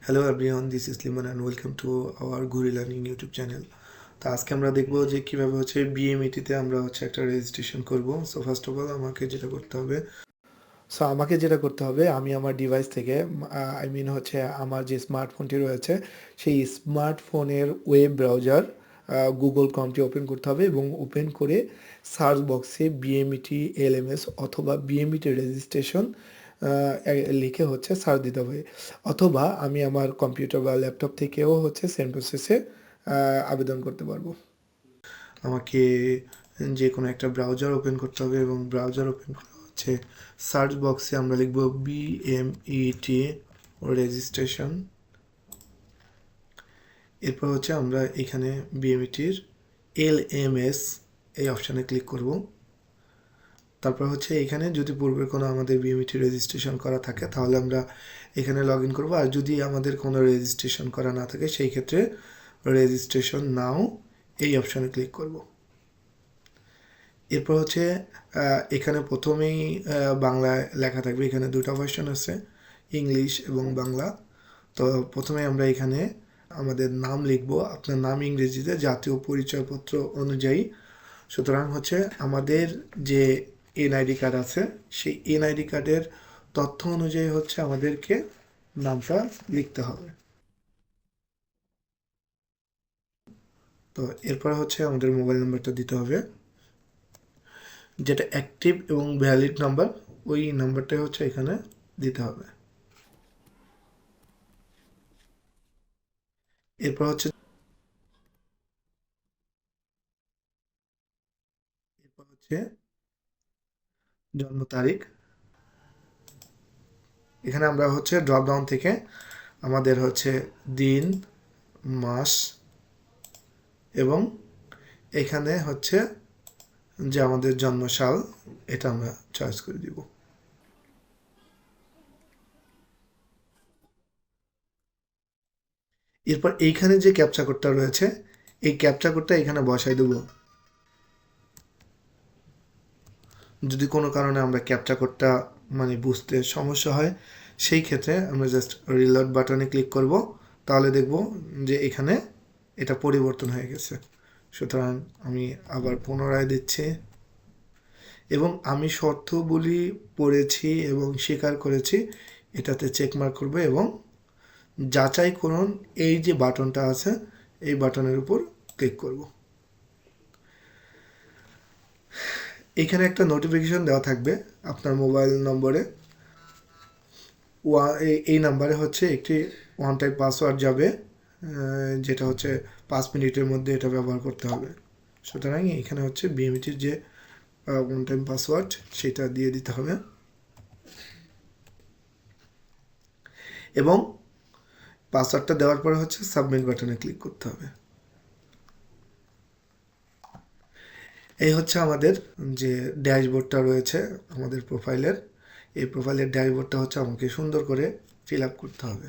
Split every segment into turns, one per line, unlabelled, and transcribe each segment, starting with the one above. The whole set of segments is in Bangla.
Hello everyone, this is Limon and welcome to our ঘুরি লার্নিং ইউটিউব চ্যানেল। তো আজকে আমরা দেখবো যে কীভাবে বিএমইটিতে আমরা একটা রেজিস্ট্রেশন করব। সো ফার্স্ট অফ অল আমাকে যেটা করতে হবে আমি আমার ডিভাইস থেকে আমার যে স্মার্টফোনটি রয়েছে সেই স্মার্টফোনের ওয়েব ব্রাউজার গুগল ক্রমটি ওপেন করতে হবে এবং ওপেন করে সার্চ বক্সে বিএমইটি এলএমএস অথবা বিএমইটি রেজিস্ট্রেশন লিখে সার্চ দিতে হবে। অথবা আমি আমার কম্পিউটার বা ল্যাপটপ থেকেও সেম প্রসেসে আবেদন করতে পারবো। আমাকে যে কোনো একটা ব্রাউজার ওপেন করতে হবে এবং ব্রাউজার ওপেন করে সার্চ বক্সে আমরা লিখব বিএমইটি রেজিস্ট্রেশন। এরপর আমরা এখানে বিএমইটির এলএমএস এই অপশানে ক্লিক করব। তারপর এখানে যদি পূর্বে কোনো আমাদের বিএমইটি রেজিস্ট্রেশন করা থাকে তাহলে আমরা এখানে লগ ইন করবো, আর যদি আমাদের কোনো রেজিস্ট্রেশন করা না থাকে সেই ক্ষেত্রে রেজিস্ট্রেশন নাও এই অপশানে ক্লিক করব। এরপর এখানে প্রথমেই বাংলায় লেখা থাকবে। এখানে দুটো ভার্সন আছে, ইংলিশ এবং বাংলা। তো প্রথমে আমরা এখানে আমাদের নাম লিখব। আপনার নাম ইংরেজিতে জাতীয় পরিচয়পত্র অনুযায়ী। সুতরাং আমাদের যে এনআইডি কার্ড আছে সেই এনআইডি কার্ডের তথ্য অনুযায়ী আমাদেরকে নামটা লিখতে হবে। তো এরপর আমাদের মোবাইল নাম্বারটা দিতে হবে, যেটা অ্যাক্টিভ এবং ভ্যালিড নাম্বার, ওই নাম্বারটাই এখানে দিতে হবে। এরপর জন্ম তারিখ। এখানে আমরা ড্রপ ডাউন থেকে আমাদের দিন, মাস এবং এখানে যে আমাদের জন্মসাল এটা আমরা চয়েস করে দিব। এরপর এইখানে যে ক্যাপচা কোডটা রয়েছে এই ক্যাপচা কোডটা এখানে বসাই দেব। যদি কোনো কারণে আমরা ক্যাপচা কোডটা বুঝতে সমস্যা হয় সেই ক্ষেত্রে আমরা জাস্ট রিলোড বাটনে ক্লিক করব, তাহলে দেখব যে এখানে এটা পরিবর্তন হয়ে গেছে। সুতরাং আমি আবার পুনরায় দিচ্ছি এবং আমি শর্তগুলি পড়েছি এবং স্বীকার করেছি এটাতে চেকমার্ক করব এবং যাচাই করুন এই যে বাটনটা আছে এই বাটনের উপর ক্লিক করব। এখানে একটা নোটিফিকেশন দেওয়া থাকবে আপনার মোবাইল নম্বরে। এই নাম্বারে একটি ওয়ান টাইম পাসওয়ার্ড যাবে, যেটা 5 মিনিটের মধ্যে এটা ব্যবহার করতে হবে। সুতরাং এখানে বিএমইটির যে ওয়ান টাইম পাসওয়ার্ড সেটা দিয়ে দিতে হবে এবং পাসওয়ার্ডটা দেওয়ার পরে সাবমিট বাটনে ক্লিক করতে হবে। এই আমাদের যে ড্যাশবোর্ডটা রয়েছে আমাদের প্রোফাইলের, এই প্রোফাইলের ড্যাশবোর্ডটা আমাকে সুন্দর করে ফিল আপ করতে হবে।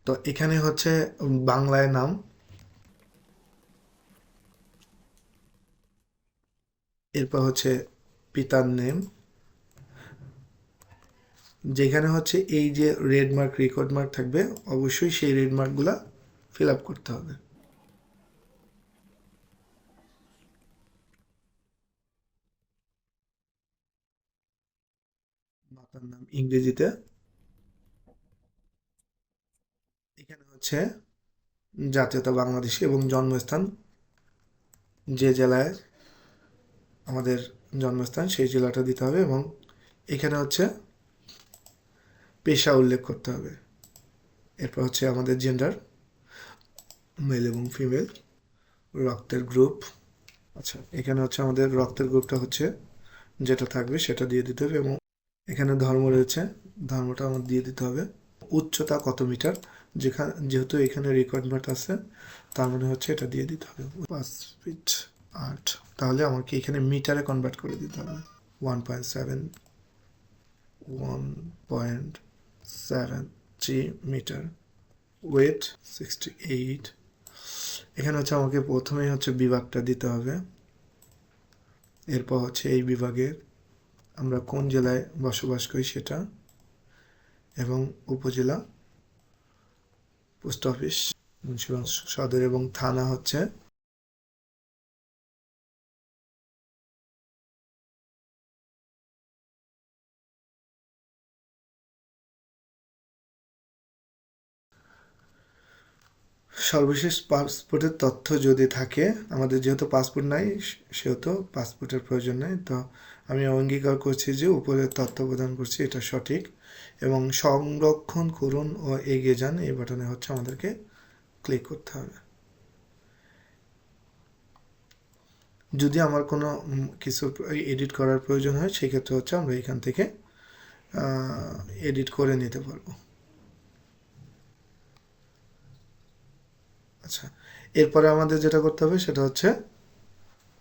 তো এখানে বাংলায় নাম, এরপর পিতার নেম, যেখানে এই যে রেড মার্ক রেকর্ড মার্ক থাকবে অবশ্যই সেই রেড মার্কগুলা ফিল আপ করতে হবে। মাতার নাম ইংরেজিতে, এখানে জাতীয়তা বাংলাদেশী এবং জন্মস্থান যে জেলায় আমাদের জন্মস্থান সেই জেলাটা দিতে হবে এবং এখানে পেশা উল্লেখ করতে হবে। এরপর আমাদের জেন্ডার, মেল এবং ফিমেল, রক্তের গ্রুপ। আচ্ছা, এখানে আমাদের রক্তের গ্রুপটা যেটা থাকবে সেটা দিয়ে দিতে হবে এবং এখানে ধর্ম রয়েছে, ধর্মটা আমার দিয়ে দিতে হবে। উচ্চতা কত মিটার, যেহেতু এখানে রিকোয়ারমেন্ট আছে তার মানে এটা দিয়ে দিতে হবে 5 ফিট 8। তাহলে আমাকে এখানে মিটারে কনভার্ট করে দিতে হবে। 1.73 মিটার, ওয়েট 68। এখানে আমাকে প্রথমেই বিভাগটা দিতে হবে। এরপর এই বিভাগের আমরা কোন জেলায় বসবাস করি সেটা এবং উপজেলা, পোস্ট অফিস, মুন্সিগঞ্জ সদর, এবং থানা হচ্ছে সর্বশেষ পাসপোর্টের তথ্য যদি থাকে, আমাদের যেহেতু পাসপোর্ট নাই সেহেতু পাসপোর্টের প্রয়োজন নেই। তো আমি অঙ্গীকার করছি যে উপরের তথ্য প্রদান করছি এটা সঠিক, এবং সংরক্ষণ করুন ও এগিয়ে যান এই বাটনে হচ্ছে আমাদেরকে ক্লিক করতে হবে। যদি আমার কোনো কিছু এডিট করার প্রয়োজন হয় সেক্ষেত্রে হচ্ছে আমরা এখান থেকে এডিট করে নিতে পারবো। আচ্ছা, এরপরে আমাদের যেটা করতে হবে সেটা হচ্ছে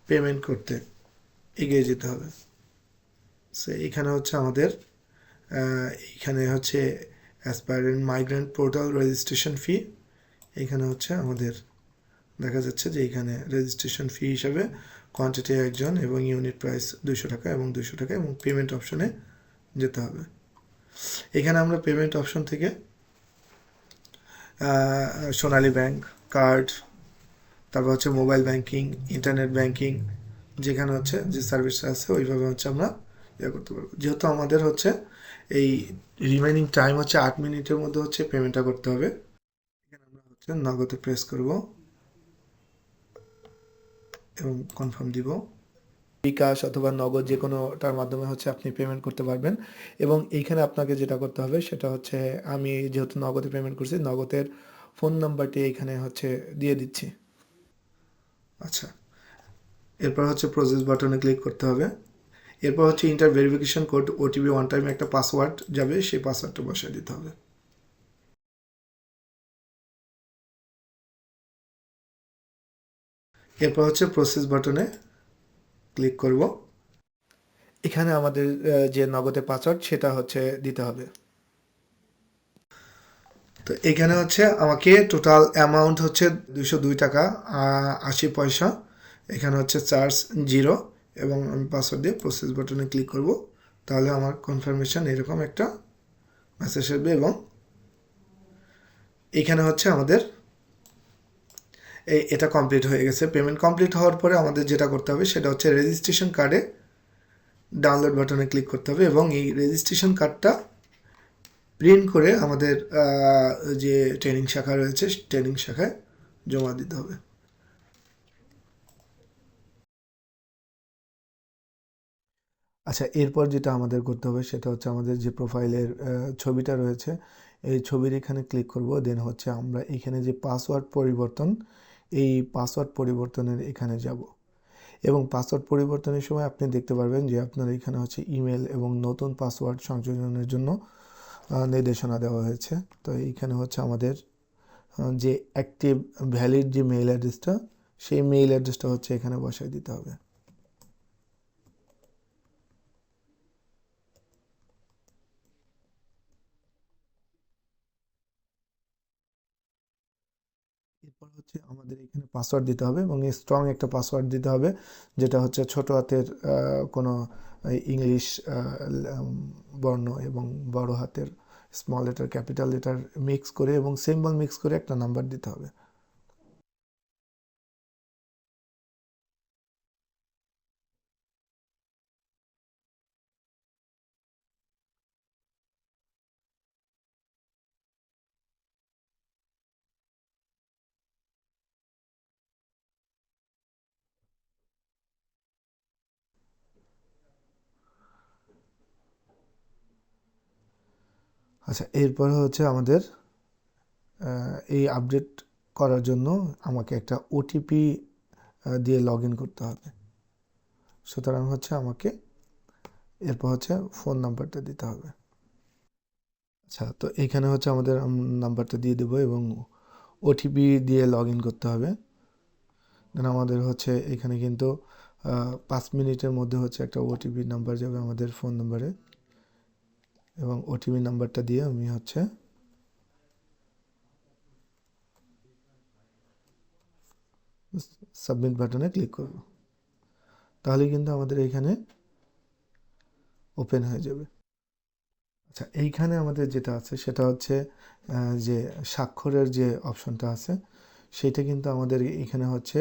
পেমেন্ট করতে এগিয়ে যেতে হবে। সো এখানে হচ্ছে আমাদের এখানে হচ্ছে aspirant migrant portal registration fee, এখানে হচ্ছে আমাদের দেখা যাচ্ছে যে এখানে রেজিস্ট্রেশন ফি হিসাবে কোয়ান্টিটি একজন এবং ইউনিট প্রাইস 200 টাকা এবং 200 টাকা, এবং পেমেন্ট অপশনে যেতে হবে। এখানে আমরা পেমেন্ট অপশন থেকে সোনালী ব্যাংক, কার্ড, তারপর হচ্ছে মোবাইল ব্যাংকিং, ইন্টারনেট ব্যাংকিং, যেখানে হচ্ছে যে সার্ভিস আছে ওইভাবে হচ্ছে আমরা ইয়ে করতে পারবো। যেহেতু আমাদের হচ্ছে এই রিমেনিং টাইম হচ্ছে 8 মিনিটের মধ্যে হচ্ছে পেমেন্টটা করতে হবে, এখানে আমরা হচ্ছে নগদে প্রেস করব এবং কনফার্ম দিব। বিকাশ অথবা নগদ যে কোনোটার মাধ্যমে হচ্ছে আপনি পেমেন্ট করতে পারবেন। এবং এইখানে আপনাকে যেটা করতে হবে সেটা হচ্ছে, আমি যেহেতু নগদে পেমেন্ট করছি, নগদের ফোন নাম্বারটি এখানে হচ্ছে দিয়ে দিচ্ছি। আচ্ছা, এরপর হচ্ছে প্রসেস বাটনে ক্লিক করতে হবে। এরপর হচ্ছে inter verification code, OTP, one time একটা পাসওয়ার্ড যাবে, সেই পাসওয়ার্ডটা বসিয়ে দিতে হবে। এরপর হচ্ছে প্রসেস বাটনে ক্লিক করব। এখানে আমাদের যে নগদের পাসওয়ার্ড সেটা হচ্ছে দিতে হবে। তো এখানে হচ্ছে আমাকে টোটাল অ্যামাউন্ট হচ্ছে 202 টাকা 80 পয়সা। এখানে হচ্ছে চার্জ 0, এবং আমি পাসওয়ার্ড দিয়ে প্রসেস বাটনে ক্লিক করব। তাহলে আমার কনফার্মেশন এরকম একটা মেসেজ আসবে, এবং এখানে হচ্ছে আমাদের এটা কমপ্লিট হয়ে গেছে। পেমেন্ট কমপ্লিট হওয়ার পরে আমাদের যেটা করতে হবে সেটা হচ্ছে রেজিস্ট্রেশন কার্ডে ডাউনলোড বাটনে ক্লিক করতে হবে, এবং এই রেজিস্ট্রেশন কার্ডটা প্রিন্ট করে আমাদের যে ট্রেনিং শাখা রয়েছে ট্রেনিং শাখায় জমা দিতে হবে। আচ্ছা, এরপর যেটা আমাদের করতে হবে সেটা হচ্ছে আমাদের যে প্রোফাইলের ছবিটা রয়েছে এই ছবির এখানে ক্লিক করব। দেন হচ্ছে আমরা এখানে যে পাসওয়ার্ড পরিবর্তন, এই পাসওয়ার্ড পরিবর্তনের এখানে যাব, এবং পাসওয়ার্ড পরিবর্তনের সময় আপনি দেখতে পারবেন যে আপনার এখানে হচ্ছে ইমেল এবং নতুন পাসওয়ার্ড সংযোজনের জন্য নির্দেশনা দেওয়া হয়েছে। তো এইখানে হচ্ছে আমাদের যে অ্যাক্টিভ ভ্যালিড যে মেইল অ্যাড্রেসটা, সেই মেইল অ্যাড্রেসটা হচ্ছে এখানে বসায় দিতে হবে। এরপর হচ্ছে আমাদের এখানে পাসওয়ার্ড দিতে হবে, এবং স্ট্রং একটা পাসওয়ার্ড দিতে হবে, যেটা হচ্ছে ছোট হাতের কোনো ইংলিশ বর্ণ এবং বড় হাতের small letter, capital letter mix করে এবং সিম্বল মিক্স করে একটা নাম্বার দিতে হবে। আচ্ছা, এরপরে হচ্ছে আমাদের এই আপডেট করার জন্য আমাকে একটা ওটিপি দিয়ে লগ ইন করতে হবে। সুতরাং হচ্ছে আমাকে এরপর হচ্ছে ফোন নাম্বারটা দিতে হবে। আচ্ছা, তো এখানে হচ্ছে আমাদের নাম্বারটা দিয়ে দেবো এবং ওটিপি দিয়ে লগ ইন করতে হবে। দেন আমাদের হচ্ছে এখানে কিন্তু 5 মিনিটের মধ্যে হচ্ছে একটা ওটিপি নাম্বার যাবে আমাদের ফোন নাম্বারে, এবং ওটিপি নাম্বারটা দিয়ে আমি হচ্ছে সাবমিট বাটনে ক্লিক করব। তাহলে কিন্তু আমাদের এখানে ওপেন হয়ে যাবে। আচ্ছা, এইখানে আমাদের যেটা আছে সেটা হচ্ছে যে স্বাক্ষরের যে অপশনটা আছে সেটা কিন্তু আমাদের এখানে হচ্ছে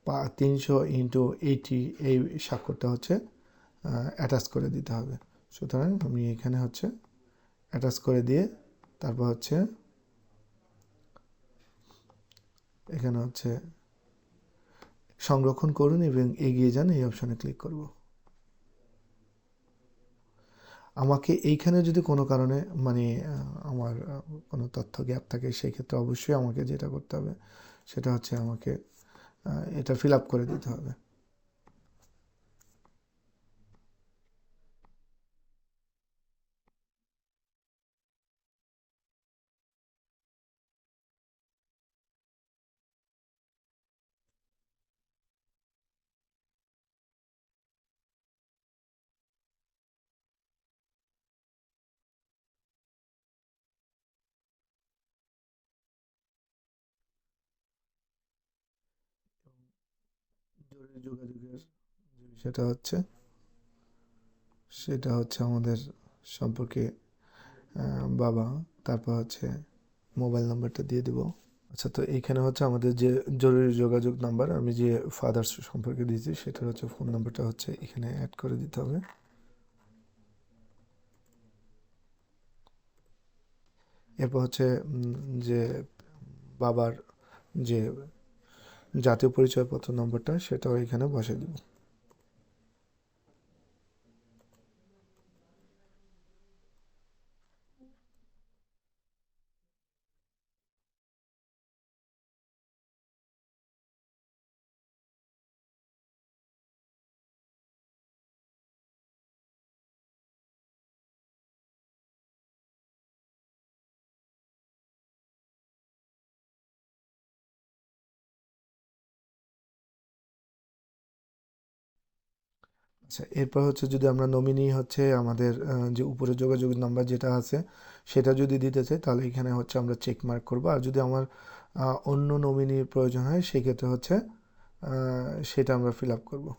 300x80 এই স্বাক্ষরটা হচ্ছে অ্যাটাচ করে দিতে হবে। সুতরাং আমি এখানে হচ্ছে অ্যাটাচ করে দিয়ে তারপর হচ্ছে এখানে হচ্ছে সংরক্ষণ করুন এবং এগিয়ে যান এই অপশানে ক্লিক করব। আমাকে এইখানে যদি কোনো কারণে মানে আমার কোনো তথ্য গ্যাপ থাকে সেক্ষেত্রে অবশ্যই আমাকে যেটা করতে হবে সেটা হচ্ছে আমাকে এটা ফিল আপ করে দিতে হবে। জরুরি যোগাযোগের যে বিষয়টা হচ্ছে সেটা হচ্ছে আমাদের সম্পর্কে বাবা, তারপর হচ্ছে মোবাইল নাম্বারটা দিয়ে দিব। আচ্ছা, তো এইখানে হচ্ছে আমাদের যে জরুরি যোগাযোগ নাম্বার আমি যে ফাদার্স সম্পর্কে দিয়েছি সেটার হচ্ছে ফোন নাম্বারটা হচ্ছে এখানে অ্যাড করে দিতে হবে। এরপর হচ্ছে যে বাবার যে জাতীয় পরিচয়পত্র নম্বরটা সেটাও এখানে বসিয়ে দিব। আচ্ছা, এরপর হচ্ছে যদি আমরা নমিনি হচ্ছে আমাদের যে উপরে যোগাযোগ নাম্বার যেটা আছে সেটা যদি দিতে চাই তাহলে এখানে হচ্ছে আমরা চেক মার্ক করবো। আর যদি আমার অন্য নমিনির প্রয়োজন হয় সেক্ষেত্রে হচ্ছে সেটা আমরা ফিল আপ করবো।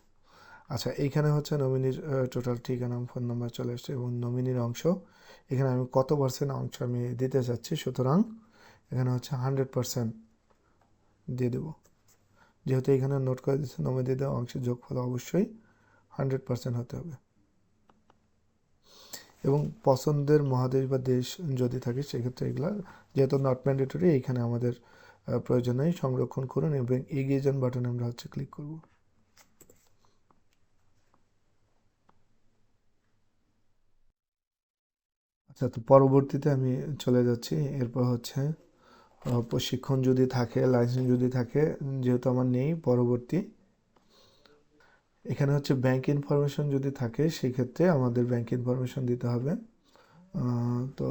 আচ্ছা, এইখানে হচ্ছে নমিনির টোটাল ঠিকানা ফোন নাম্বার চলে আসছে এবং নমিনির অংশ এখানে আমি কত পার্সেন্ট অংশ আমি দিতে চাচ্ছি, সুতরাং এখানে হচ্ছে 100% দিয়ে দেবো। যেহেতু এখানে নোট করে দিচ্ছে নমিনিদের অংশের যোগফল অবশ্যই 100% হতে হবে। এবং পছন্দের মহাদেশ বা দেশ যদি থাকে সেক্ষেত্রে এগুলা যেহেতু নট ম্যান্ডেটরি এইখানে আমাদের প্রয়োজন নেই। সংরক্ষণ করুন এবং এগিয়ে যান বাটনে আমরা হচ্ছে ক্লিক করব। আচ্ছা, তো পরবর্তীতে আমি চলে যাচ্ছি। এরপর হচ্ছে প্রশিক্ষণ যদি থাকে, লাইসেন্স যদি থাকে, যেহেতু আমার নেই পরবর্তী এখানে হচ্ছে ব্যাংক ইনফরমেশন যদি থাকে সেক্ষেত্রে আমাদের ব্যাংক ইনফরমেশন দিতে হবে। তো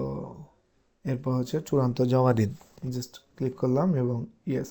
এরপর হচ্ছে চূড়ান্ত জমা দিন, জাস্ট ক্লিক করলাম এবং ইয়েস।